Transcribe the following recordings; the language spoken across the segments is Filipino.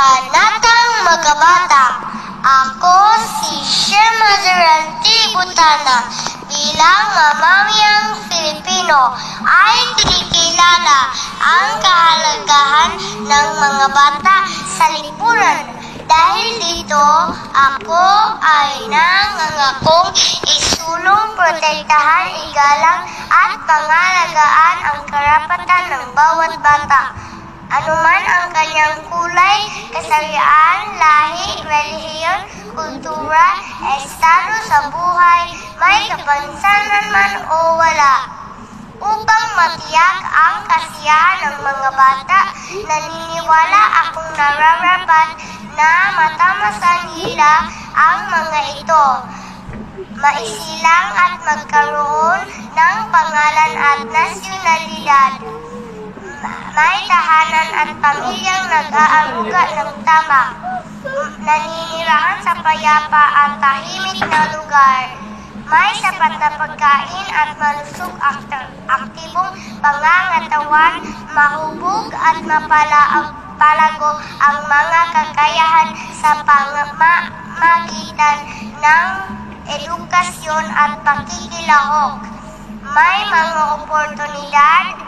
Kabanatang Magkabata. Ako si Shermazaran T. Butana. Bilang mamamayang Filipino ay kinikilala ang kahalagahan ng mga bata sa lipunan. Dahil dito, ako ay nangangakong isulong, protektahan, igalang at pangalagaan ang karapatan ng bawat bata. Anuman ang kanyang kulay, kasarian, lahi, relihiyon, kultura, estado sa buhay, may kapansanan man o wala. Upang matiyak ang kasiyahan ng mga bata, naniniwala akong nararapat na matamasan nila ang mga ito. Maisilang at magkaroon ng pangalan at nasyonalidad. May tahanan at pamilyang nag-aaruga ng tama. Naninirahan sa payapa at tahimik na lugar. May sapat na pagkain at malusog aktibong pangangatawan, mahubog at mapalago ang mga kakayahan sa pamamagitan ng edukasyon at pakikilahok. May mga oportunidad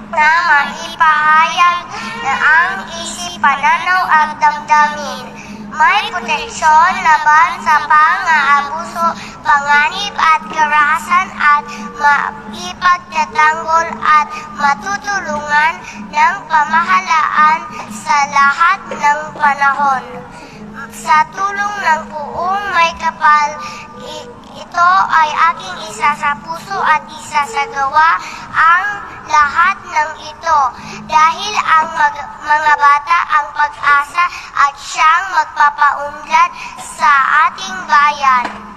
na maipahayag ang isip, pananaw at damdamin. May proteksyon laban sa pang-aabuso, panganib at karahasan at maipagtatanggol at matutulungan ng pamahalaan sa lahat ng panahon. Sa tulong ng buong may kapal, ito ay aking isa sa puso at isa sa gawa ang lahat ng ito dahil ang mga bata ang pag-asa at siyang magpapaunlad sa ating bayan.